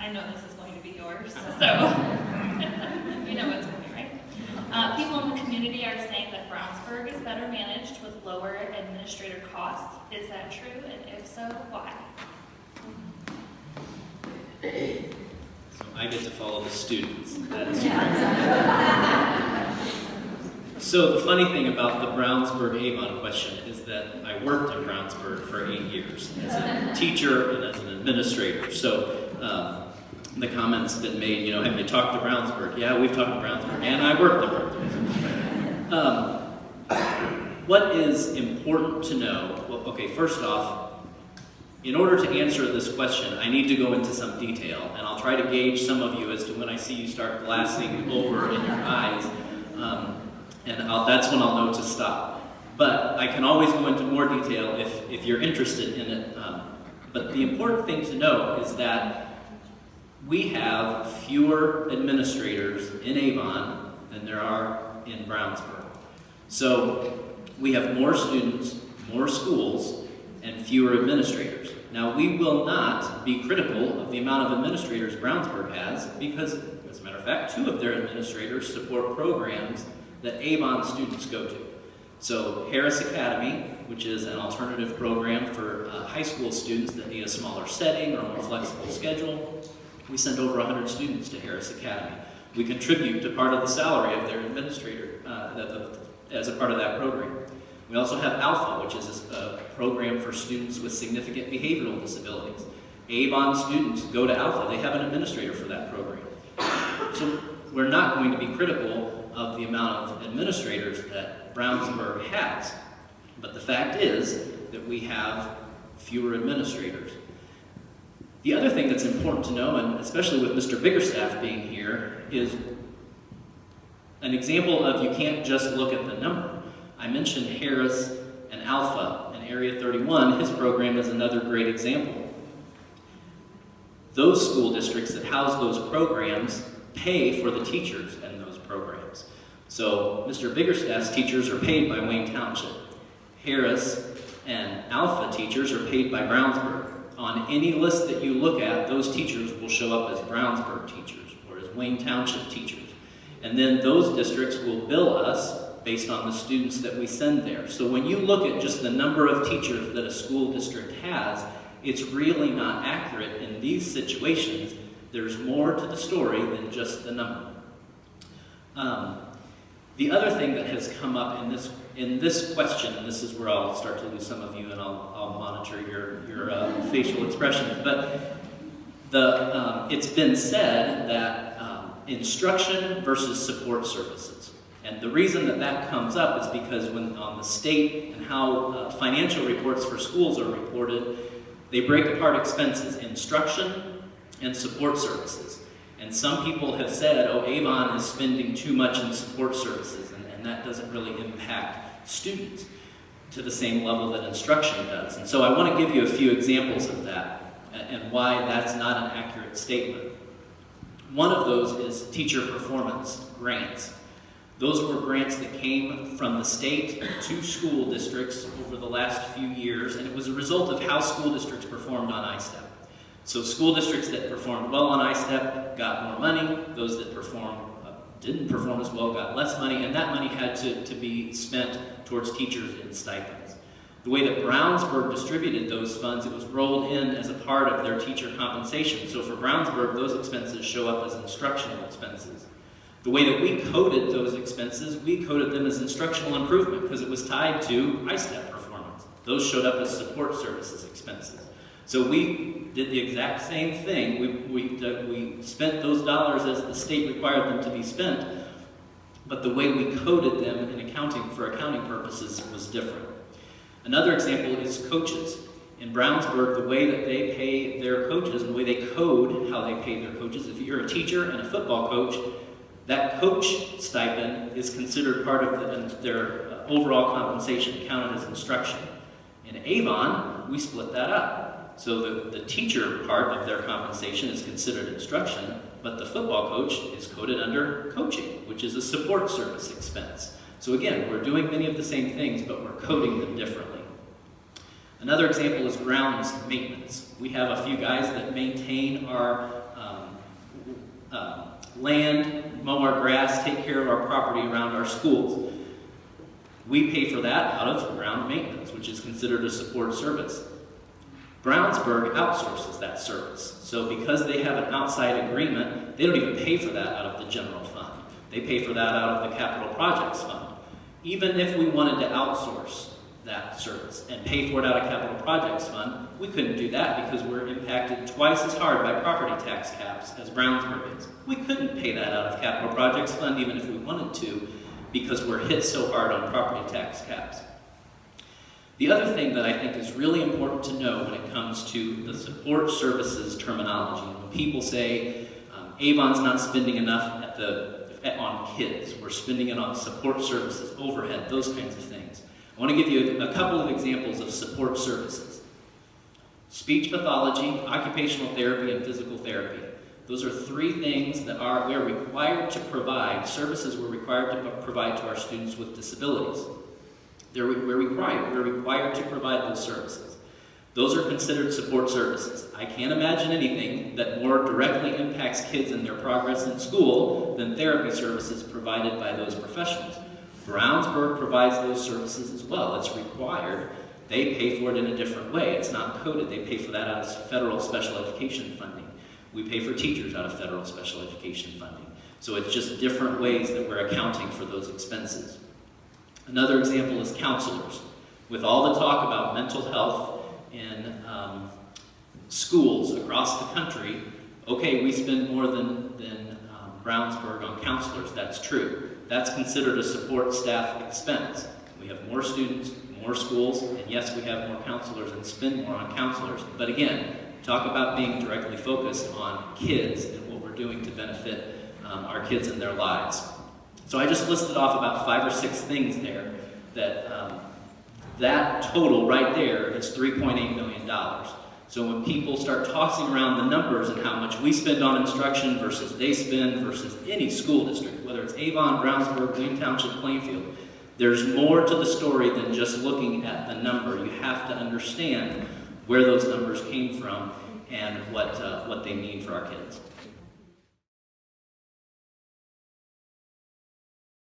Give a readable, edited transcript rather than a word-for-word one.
I know this is going to be yours, so you know what's coming, right? People in the community are saying that Brownsburg is better managed with lower administrator costs. Is that true? And if so, why? So I get to follow the students. That is true. So the funny thing about the Brownsburg-Avon question is that I worked in Brownsburg for 8 years as a teacher and as an administrator. So the comments have been made, have you talked to Brownsburg? Yeah, we've talked to Brownsburg, and I worked at Brownsburg. What is important to know? Well, okay, first off, in order to answer this question, I need to go into some detail, and I'll try to gauge some of you as to when I see you start glassing over in your eyes, and that's when I'll know to stop. But I can always go into more detail if you're interested in it. But the important thing to know is that we have fewer administrators in Avon than there are in Brownsburg. So we have more students, more schools, and fewer administrators. Now, we will not be critical of the amount of administrators Brownsburg has because, as a matter of fact, 2 of their administrators support programs that Avon students go to. So Harris Academy, which is an alternative program for high school students that need a smaller setting or a more flexible schedule, we send over 100 students to Harris Academy. We contribute to part of the salary of their administrator as a part of that program. We also have Alpha, which is a program for students with significant behavioral disabilities. Avon students go to Alpha. They have an administrator for that program. So we're not going to be critical of the amount of administrators that Brownsburg has. But the fact is that we have fewer administrators. The other thing that's important to know, and especially with Mr. Biggerstaff being here, is an example of you can't just look at the number. I mentioned Harris and Alpha in Area 31. His program is another great example. Those school districts that house those programs pay for the teachers in those programs. So Mr. Biggerstaff's teachers are paid by Wayne Township. Harris and Alpha teachers are paid by Brownsburg. On any list that you look at, those teachers will show up as Brownsburg teachers or as Wayne Township teachers. And then those districts will bill us based on the students that we send there. So when you look at just the number of teachers that a school district has, it's really not accurate in these situations. There's more to the story than just the number. The other thing that has come up in this question, and this is where I'll start to lose some of you and I'll monitor your facial expressions, but it's been said that instruction versus support services. And the reason that comes up is because when on the state and how financial reports for schools are reported, they break apart expenses, instruction and support services. And some people have said, oh, Avon is spending too much in support services, and that doesn't really impact students to the same level that instruction does. And so I want to give you a few examples of that and why that's not an accurate statement. One of those is teacher performance grants. Those were grants that came from the state to school districts over the last few years, and it was a result of how school districts performed on ISTEP. So school districts that performed well on ISTEP got more money. Those that didn't perform as well got less money, and that money had to be spent towards teachers and stipends. The way that Brownsburg distributed those funds, it was rolled in as a part of their teacher compensation. So for Brownsburg, those expenses show up as instructional expenses. The way that we coded those expenses, we coded them as instructional improvement because it was tied to ISTEP performance. Those showed up as support services expenses. So we did the exact same thing. We spent those dollars as the state required them to be spent, but the way we coded them in accounting for accounting purposes was different. Another example is coaches. In Brownsburg, the way that they pay their coaches and the way they code how they pay their coaches, if you're a teacher and a football coach, that coach stipend is considered part of their overall compensation, counted as instruction. In Avon, we split that up. So the teacher part of their compensation is considered instruction, but the football coach is coded under coaching, which is a support service expense. So again, we're doing many of the same things, but we're coding them differently. Another example is grounds maintenance. We have a few guys that maintain our land, mow our grass, take care of our property around our schools. We pay for that out of ground maintenance, which is considered a support service. Brownsburg outsources that service. So because they have an outside agreement, they don't even pay for that out of the general fund. They pay for that out of the capital projects fund. Even if we wanted to outsource that service and pay for it out of capital projects fund, we couldn't do that because we're impacted twice as hard by property tax caps as Brownsburg is. We couldn't pay that out of capital projects fund even if we wanted to, because we're hit so hard on property tax caps. The other thing that I think is really important to know when it comes to the support services terminology, when people say Avon's not spending enough on kids, we're spending it on support services, overhead, those kinds of things. I want to give you a couple of examples of support services. Speech pathology, occupational therapy, and physical therapy. Those are three things that we're required to provide, services we're required to provide to our students with disabilities. We're required to provide those services. Those are considered support services. I can't imagine anything that more directly impacts kids and their progress in school than therapy services provided by those professionals. Brownsburg provides those services as well. It's required. They pay for it in a different way. It's not coded. They pay for that out of federal special education funding. We pay for teachers out of federal special education funding. So it's just different ways that we're accounting for those expenses. Another example is counselors. With all the talk about mental health in schools across the country, okay, we spend more than Brownsburg on counselors. That's true. That's considered a support staff expense. We have more students, more schools, and yes, we have more counselors and spend more on counselors. But again, talk about being directly focused on kids and what we're doing to benefit our kids and their lives. So I just listed off about 5 or 6 things there that total right there is $3.8 million. So when people start tossing around the numbers and how much we spend on instruction versus they spend versus any school district, whether it's Avon, Brownsburg, Wayne Township, Plainfield, there's more to the story than just looking at the number. You have to understand where those numbers came from and what they mean for our kids.